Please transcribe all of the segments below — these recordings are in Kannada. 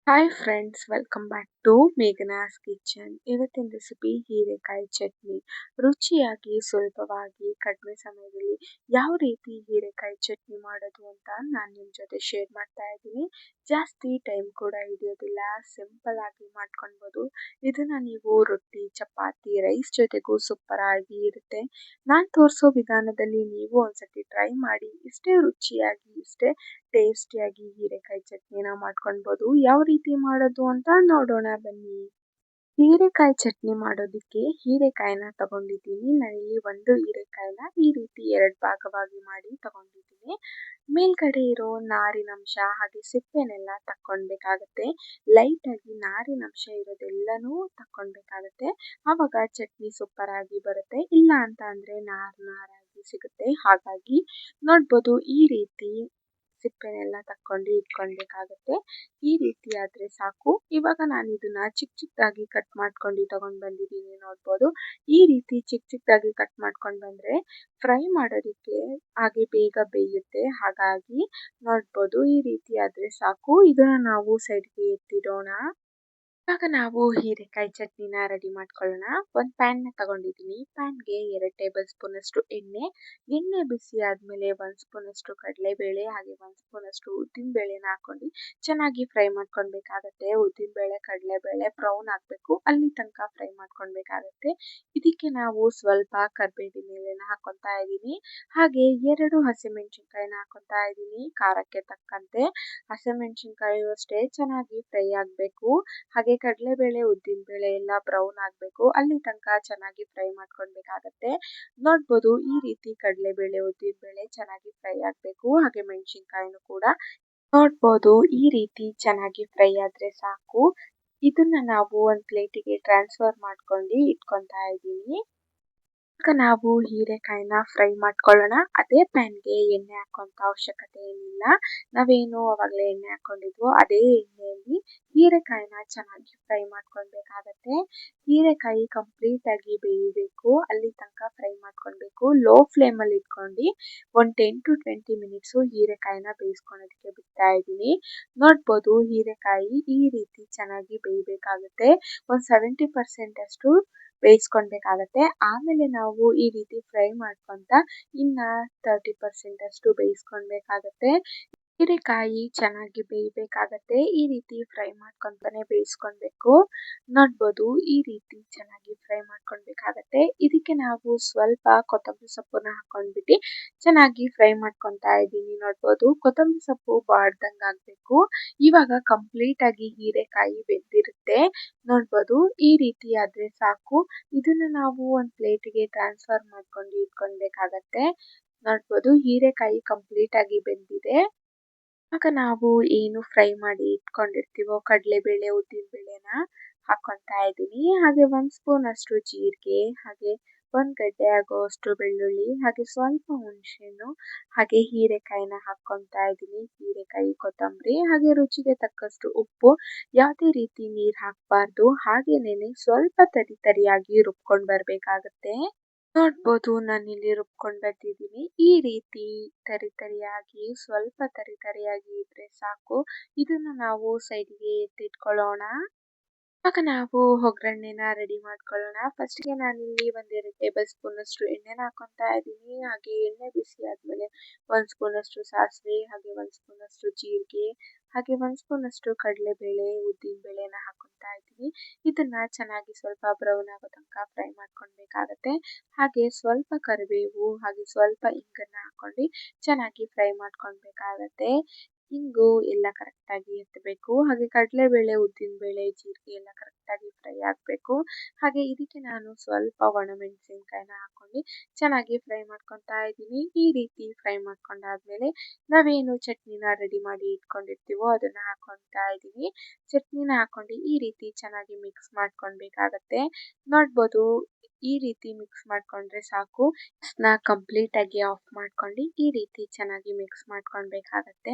Hi friends, welcome back to Meghana's kitchen. ಇವತ್ತಿನ ರೆಸಿಪಿ ಹೀರೆಕಾಯಿ ಚಟ್ನಿ. ರುಚಿಯಾಗಿ ಸುಲಭವಾಗಿ ಕಡಿಮೆ ಸಮಯದಲ್ಲಿ ಯಾವ ರೀತಿ ಹೀರೆಕಾಯಿ ಚಟ್ನಿ ಮಾಡೋದು ಅಂತ ನಾನು ನಿಮ್ಮ ಜೊತೆ ಶೇರ್ ಮಾಡ್ತಾ ಇದ್ದೀನಿ. ಜಾಸ್ತಿ ಟೈಮ್ ಕೂಡ ಹಿಡಿಯೋದಿಲ್ಲ, ಸಿಂಪಲ್ ಆಗಿ ಮಾಡ್ಕೊಳ್ಬೋದು. ಇದನ್ನ ನೀವು ರೊಟ್ಟಿ, ಚಪಾತಿ, ರೈಸ್ ಜೊತೆಗೂ ಸೂಪರ್ ಆಗಿ ಇರುತ್ತೆ. ನಾನು ತೋರಿಸೋ ವಿಧಾನದಲ್ಲಿ ನೀವು ಒಂದ್ಸತಿ ಟ್ರೈ ಮಾಡಿ. ಇಷ್ಟೇ ರುಚಿಯಾಗಿ, ಇಷ್ಟೇ ಟೇಸ್ಟಿಯಾಗಿ ಹೀರೆಕಾಯಿ ಚಟ್ನಿನ ಮಾಡ್ಕೊಳ್ಬೋದು. ಯಾವ ರೀತಿ ಮಾಡೋದು ಅಂತ ನೋಡೋಣ ಬನ್ನಿ. ಹೀರೆಕಾಯಿ ಚಟ್ನಿ ಮಾಡೋದಕ್ಕೆ ಹೀರೆಕಾಯಿನ ತಗೊಂಡಿದ್ದೀನಿ. ನಾನಿಲ್ಲಿ ಒಂದು ಹೀರೆಕಾಯಿನ ಈ ರೀತಿ ಎರಡು ಭಾಗವಾಗಿ ಮಾಡಿ ತಗೊಂಡಿದ್ದೀನಿ. ಮೇಲ್ಗಡೆ ಇರೋ ನಾರಿನಂಶ ಹಾಗೆ ಸಿಪ್ಪೆನೆಲ್ಲ ತಕ್ಕೊಳ್ಬೇಕಾಗತ್ತೆ. ಲೈಟಾಗಿ ನಾರಿನಂಶ ಇರೋದೆಲ್ಲನೂ ತಕ್ಕೊಳ್ಬೇಕಾಗತ್ತೆ. ಆವಾಗ ಚಟ್ನಿ ಸೂಪರ್ ಆಗಿ ಬರುತ್ತೆ. ಇಲ್ಲ ಅಂತ ಅಂದರೆ ನಾರಾಗಿ ಸಿಗುತ್ತೆ. ಹಾಗಾಗಿ ನೋಡ್ಬೋದು, ಈ ರೀತಿ ಸಿಪ್ಪೆನೆಲ್ಲ ತಕ್ಕೊಂಡು ಇಟ್ಕೊಳ್ಬೇಕಾಗತ್ತೆ. ಈ ರೀತಿ ಆದರೆ ಸಾಕು. ಇವಾಗ ನಾನು ಇದನ್ನ ಚಿಕ್ಕ ಚಿಕ್ಕದಾಗಿ ಕಟ್ ಮಾಡ್ಕೊಂಡು ತಗೊಂಡು ಬಂದಿದ್ದೀನಿ. ನೋಡ್ಬೋದು, ಈ ರೀತಿ ಚಿಕ್ಕ ಚಿಕ್ಕದಾಗಿ ಕಟ್ ಮಾಡ್ಕೊಂಡು ಬಂದರೆ ಫ್ರೈ ಮಾಡೋದಕ್ಕೆ ಹಾಗೆ ಬೇಗ ಬೇಯುತ್ತೆ. ಹಾಗಾಗಿ ನೋಡ್ಬೋದು, ಈ ರೀತಿ ಆದರೆ ಸಾಕು. ಇದನ್ನ ನಾವು ಸೈಡ್ಗೆ ಎತ್ತಿಡೋಣ. ಇವಾಗ ನಾವು ಹೀರೆಕಾಯಿ ಚಟ್ನಿನ ರೆಡಿ ಮಾಡ್ಕೊಳ್ಳೋಣ. ಒಂದು ಪ್ಯಾನ್ನ ತಗೊಂಡಿದ್ದೀನಿ. ಪ್ಯಾನ್ಗೆ 2 ಟೇಬಲ್ ಸ್ಪೂನ್ ಅಷ್ಟು ಎಣ್ಣೆ ಬಿಸಿ ಆದಮೇಲೆ 1 ಸ್ಪೂನ್ ಅಷ್ಟು ಕಡಲೆಬೇಳೆ ಹಾಗೆ 1 ಸ್ಪೂನ್ ಅಷ್ಟು ಉದ್ದಿನಬೇಳೆನ ಹಾಕೊಂಡು ಚೆನ್ನಾಗಿ ಫ್ರೈ ಮಾಡ್ಕೊಳ್ಬೇಕಾಗತ್ತೆ. ಉದ್ದಿನಬೇಳೆ, ಕಡಲೆಬೇಳೆ ಬ್ರೌನ್ ಆಗಬೇಕು, ಅಲ್ಲಿ ತನಕ ಫ್ರೈ ಮಾಡ್ಕೊಳ್ಬೇಕಾಗತ್ತೆ. ಇದಕ್ಕೆ ನಾವು ಸ್ವಲ್ಪ ಕರಿಬೇವಿನ ಎಲೆನ ಹಾಕೊತಾ ಇದ್ದೀನಿ. ಹಾಗೆ 2 ಹಸಿಮೆಣಸಿನ್ಕಾಯಿನ ಹಾಕೊತಾ ಇದ್ದೀನಿ. ಖಾರಕ್ಕೆ ತಕ್ಕಂತೆ ಹಸಿಮೆಣಸಿನ್ಕಾಯಿ ಅಷ್ಟೇ ಚೆನ್ನಾಗಿ ಫ್ರೈ ಆಗಬೇಕು. ಹಾಗೆ ಕಡಲೆಬೇಳೆ, ಉದ್ದಿನಬೇಳೆ ಎಲ್ಲ ಬ್ರೌನ್ ಆಗಬೇಕು, ಅಲ್ಲಿ ತನಕ ಚೆನ್ನಾಗಿ ಫ್ರೈ ಮಾಡ್ಕೊಳ್ಬೇಕಾಗತ್ತೆ. ನೋಡ್ಬೋದು, ಈ ರೀತಿ ಕಡಲೆಬೇಳೆ, ಉದ್ದಿನಬೇಳೆ ಚೆನ್ನಾಗಿ ಫ್ರೈ ಆಗಬೇಕು. ಹಾಗೆ ಮೆಣಸಿನ್ಕಾಯಿನೂ ಕೂಡ ನೋಡ್ಬೋದು, ಈ ರೀತಿ ಚೆನ್ನಾಗಿ ಫ್ರೈ ಆದರೆ ಸಾಕು. ಇದನ್ನ ನಾವು ಒಂದು ಪ್ಲೇಟಿಗೆ ಟ್ರಾನ್ಸ್ಫರ್ ಮಾಡ್ಕೊಂಡು ಇಟ್ಕೊತಾ ಇದ್ದೀನಿ. ಇವಾಗ ನಾವು ಹೀರೆಕಾಯಿನ ಫ್ರೈ ಮಾಡ್ಕೊಳ್ಳೋಣ. ಅದೇ ಪ್ಯಾನ್ಗೆ ಎಣ್ಣೆ ಹಾಕೋಂಥ ಅವಶ್ಯಕತೆ ಏನಿಲ್ಲ. ನಾವೇನು ಅವಾಗಲೇ ಎಣ್ಣೆ ಹಾಕೊಂಡಿದ್ವೋ ಅದೇ ಎಣ್ಣೆಯಲ್ಲಿ ಹೀರೆಕಾಯಿನ ಚೆನ್ನಾಗಿ ಫ್ರೈ ಮಾಡ್ಕೊಳ್ಬೇಕಾಗತ್ತೆ. ಹೀರೆಕಾಯಿ ಕಂಪ್ಲೀಟ್ ಆಗಿ ಬೇಯಬೇಕು, ಅಲ್ಲಿ ತನಕ ಫ್ರೈ ಮಾಡ್ಕೊಳ್ಬೇಕು. ಲೋ ಫ್ಲೇಮಲ್ಲಿ ಇಟ್ಕೊಂಡು ಒಂದು 10 to 20 ಮಿನಿಟ್ಸು ಹೀರೆಕಾಯಿನ ಬೇಯಿಸ್ಕೊಳೋದಕ್ಕೆ ಬಿಡ್ತಾ ಇದ್ದೀನಿ. ನೋಡ್ಬೋದು, ಹೀರೆಕಾಯಿ ಈ ರೀತಿ ಚೆನ್ನಾಗಿ ಬೇಯಬೇಕಾಗುತ್ತೆ. ಒಂದು 70% ಅಷ್ಟು ಬೇಯಿಸ್ಕೊಳ್ಬೇಕಾಗತ್ತೆ. ಆಮೇಲೆ ನಾವು ಈ ರೀತಿ ಫ್ರೈ ಮಾಡ್ಕೊತ ಇನ್ನ 30% ಅಷ್ಟು ಬೇಯಿಸ್ಕೊಳ್ಬೇಕಾಗತ್ತೆ. ಹೀರೆಕಾಯಿ ಚೆನ್ನಾಗಿ ಬೇಯಬೇಕಾಗತ್ತೆ. ಈ ರೀತಿ ಫ್ರೈ ಮಾಡ್ಕೊಂತಾನೆ ಬೇಯಿಸ್ಕೊಳ್ಬೇಕು. ನೋಡ್ಬೋದು, ಈ ರೀತಿ ಚೆನ್ನಾಗಿ ಫ್ರೈ ಮಾಡ್ಕೊಳ್ಬೇಕಾಗತ್ತೆ. ಇದಕ್ಕೆ ನಾವು ಸ್ವಲ್ಪ ಕೊತ್ತಂಬರಿ ಸೊಪ್ಪನ್ನ ಹಾಕೊಂಡ್ಬಿಟ್ಟು ಚೆನ್ನಾಗಿ ಫ್ರೈ ಮಾಡ್ಕೊತಾ ಇದ್ದೀನಿ. ನೋಡ್ಬೋದು, ಕೊತ್ತಂಬರಿ ಸೊಪ್ಪು ಬಾಡ್ದಂಗೆ ಆಗಬೇಕು. ಇವಾಗ ಕಂಪ್ಲೀಟ್ ಆಗಿ ಹೀರೆಕಾಯಿ ಬೆಂದಿರುತ್ತೆ. ನೋಡ್ಬೋದು, ಈ ರೀತಿ ಆದರೆ ಸಾಕು. ಇದನ್ನ ನಾವು ಒಂದು ಪ್ಲೇಟಿಗೆ ಟ್ರಾನ್ಸ್ಫರ್ ಮಾಡ್ಕೊಂಡು ಇಟ್ಕೊಳ್ಬೇಕಾಗತ್ತೆ. ನೋಡ್ಬೋದು, ಹೀರೆಕಾಯಿ ಕಂಪ್ಲೀಟ್ ಆಗಿ ಬೆಂದಿದೆ. ಆಗ ನಾವು ಏನು ಫ್ರೈ ಮಾಡಿ ಇಟ್ಕೊಂಡಿರ್ತೀವೋ ಕಡಲೆಬೇಳೆ, ಉದ್ದಿನಬೇಳೆನ ಹಾಕೊತಾ ಇದ್ದೀನಿ. ಹಾಗೆ 1 ಸ್ಪೂನ್ ಅಷ್ಟು ಜೀರಿಗೆ, ಹಾಗೆ 1 ಗಡ್ಡೆ ಆಗೋಷ್ಟು ಬೆಳ್ಳುಳ್ಳಿ, ಹಾಗೆ ಸ್ವಲ್ಪ ಹುಣಸೆಹಣ್ಣು, ಹಾಗೆ ಹೀರೆಕಾಯಿನ ಹಾಕೊತಾ ಇದ್ದೀನಿ. ಹೀರೆಕಾಯಿ, ಕೊತ್ತಂಬರಿ, ಹಾಗೆ ರುಚಿಗೆ ತಕ್ಕಷ್ಟು ಉಪ್ಪು. ಯಾವುದೇ ರೀತಿ ನೀರು ಹಾಕಬಾರ್ದು. ಹಾಗೇನೆ ಸ್ವಲ್ಪ ತರಿಯಾಗಿ ರುಬ್ಕೊಂಡು ಬರಬೇಕಾಗತ್ತೆ. ನೋಡ್ಬೋದು, ನಾನಿಲ್ಲಿ ರುಬ್ಕೊಂಡು ಬಂದಿದ್ದೀನಿ. ಈ ರೀತಿ ತರಿಯಾಗಿ, ಸ್ವಲ್ಪ ತರಿಯಾಗಿ ಇದ್ರೆ ಸಾಕು. ಇದನ್ನ ನಾವು ಸೈಡ್ಗೆ ಎತ್ತಿಟ್ಕೊಳ್ಳೋಣ. ಇವಾಗ ನಾವು ಒಗ್ಗರಣೆನ ರೆಡಿ ಮಾಡ್ಕೊಳ್ಳೋಣ. ಫಸ್ಟ್ಗೆ ನಾನಿಲ್ಲಿ 1-2 ಟೇಬಲ್ ಸ್ಪೂನ್ ಅಷ್ಟು ಎಣ್ಣೆನ ಹಾಕೊತಾ ಇದ್ದೀನಿ. ಹಾಗೆ ಎಣ್ಣೆ ಬಿಸಿ ಆದಮೇಲೆ 1 ಸ್ಪೂನ್ ಅಷ್ಟು ಸಾಸಿವೆ, ಹಾಗೆ 1 ಸ್ಪೂನ್ ಅಷ್ಟು ಜೀರಿಗೆ, ಹಾಗೆ 1 ಸ್ಪೂನ್ ಅಷ್ಟು ಕಡಲೆಬೇಳೆ, ಉದ್ದಿನಬೇಳೆನ ಹಾಕೊತಾ ಇದ್ದೀನಿ. ಇದನ್ನ ಚೆನ್ನಾಗಿ ಸ್ವಲ್ಪ ಬ್ರೌನ್ ಆಗೋ ತನಕ ಫ್ರೈ ಮಾಡ್ಕೊಳ್ಬೇಕಾಗತ್ತೆ. ಹಾಗೆ ಸ್ವಲ್ಪ ಕರಿಬೇವು, ಹಾಗೆ ಸ್ವಲ್ಪ ಇಂಗನ್ನ ಹಾಕೊಂಡು ಚೆನ್ನಾಗಿ ಫ್ರೈ ಮಾಡ್ಕೊಳ್ಬೇಕಾಗತ್ತೆ. ಹಿಂಗು ಎಲ್ಲ ಕರೆಕ್ಟಾಗಿ ಎತ್ತಬೇಕು. ಹಾಗೆ ಕಡಲೆಬೇಳೆ, ಉದ್ದಿನಬೇಳೆ, ಜೀರಿಗೆ ಎಲ್ಲ ಕರೆಕ್ಟಾಗಿ ಫ್ರೈ ಆಗಬೇಕು. ಹಾಗೆ ಇದಕ್ಕೆ ನಾನು ಸ್ವಲ್ಪ ಒಣಮೆಣಸಿನ್ಕಾಯಿನ ಹಾಕೊಂಡು ಚೆನ್ನಾಗಿ ಫ್ರೈ ಮಾಡ್ಕೊತಾ ಇದ್ದೀನಿ. ಈ ರೀತಿ ಫ್ರೈ ಮಾಡ್ಕೊಂಡಾದ್ಮೇಲೆ ನಾವೇನು ಚಟ್ನಿನ ರೆಡಿ ಮಾಡಿ ಇಟ್ಕೊಂಡಿರ್ತೀವೋ ಅದನ್ನ ಹಾಕೊತಾ ಇದ್ದೀನಿ. ಚಟ್ನಿನ ಹಾಕೊಂಡು ಈ ರೀತಿ ಚೆನ್ನಾಗಿ ಮಿಕ್ಸ್ ಮಾಡ್ಕೊಳ್ಬೇಕಾಗತ್ತೆ. ನೋಡ್ಬೋದು, ಈ ರೀತಿ ಮಿಕ್ಸ್ ಮಾಡ್ಕೊಂಡ್ರೆ ಸಾಕು. ಕಂಪ್ಲೀಟ್ ಆಗಿ ಆಫ್ ಮಾಡ್ಕೊಂಡು ಈ ರೀತಿ ಚೆನ್ನಾಗಿ ಮಿಕ್ಸ್ ಮಾಡ್ಕೊಳ್ಬೇಕಾಗತ್ತೆ.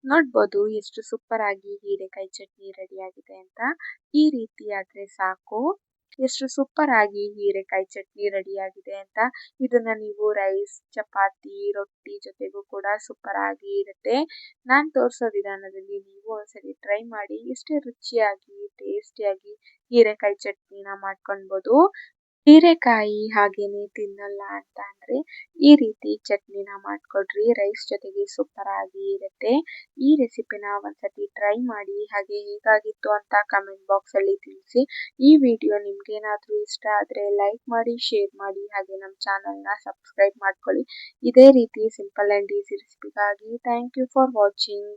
ನೋಡ್ಬೋದು, ಎಷ್ಟು ಸೂಪರ್ ಆಗಿ ಹೀರೆಕಾಯಿ ಚಟ್ನಿ ರೆಡಿ ಆಗಿದೆ ಅಂತ. ಈ ರೀತಿ ಆದ್ರೆ ಸಾಕು. ಎಷ್ಟು ಸೂಪರ್ ಆಗಿ ಹೀರೆಕಾಯಿ ಚಟ್ನಿ ರೆಡಿಯಾಗಿದೆ ಅಂತ. ಇದನ್ನ ನೀವು ರೈಸ್, ಚಪಾತಿ, ರೊಟ್ಟಿ ಜೊತೆಗೂ ಕೂಡ ಸೂಪರ್ ಆಗಿ ಇರುತ್ತೆ. ನಾನು ತೋರಿಸೋ ವಿಧಾನದಲ್ಲಿ ನೀವು ಒಂದ್ಸರಿ ಟ್ರೈ ಮಾಡಿ. ಎಷ್ಟೇ ರುಚಿಯಾಗಿ ಟೇಸ್ಟಿಯಾಗಿ ಹೀರೆಕಾಯಿ ಚಟ್ನಿನ ಮಾಡ್ಕೊಳ್ಬೋದು. ಹೀರೆಕಾಯಿ ಹಾಗೇನೆ ತಿನ್ನಲ್ಲ ಅಂತ ಅಂದ್ರೆ ಈ ರೀತಿ ಚಟ್ನಿನ ಮಾಡ್ಕೊಡ್ರಿ, ರೈಸ್ ಜೊತೆಗೆ ಸೂಪರ್ ಆಗಿ ಇರುತ್ತೆ. ಈ ರೆಸಿಪಿನ ಒಂದ್ಸತಿ ಟ್ರೈ ಮಾಡಿ. ಹಾಗೆ ಹೇಗಾಗಿತ್ತು ಅಂತ ಕಮೆಂಟ್ ಬಾಕ್ಸ್ ಅಲ್ಲಿ ತಿಳಿಸಿ. ಈ ವಿಡಿಯೋ ನಿಮ್ಗೇನಾದ್ರೂ ಇಷ್ಟ ಆದ್ರೆ ಲೈಕ್ ಮಾಡಿ, ಶೇರ್ ಮಾಡಿ, ಹಾಗೆ ನಮ್ಮ ಚಾನಲ್ನ ಸಬ್ಸ್ಕ್ರೈಬ್ ಮಾಡ್ಕೊಳ್ಳಿ. ಇದೇ ರೀತಿ ಸಿಂಪಲ್ ಅಂಡ್ ಈಸಿ ರೆಸಿಪಿಗಾಗಿ ಥ್ಯಾಂಕ್ ಯು ಫಾರ್ ವಾಚಿಂಗ್.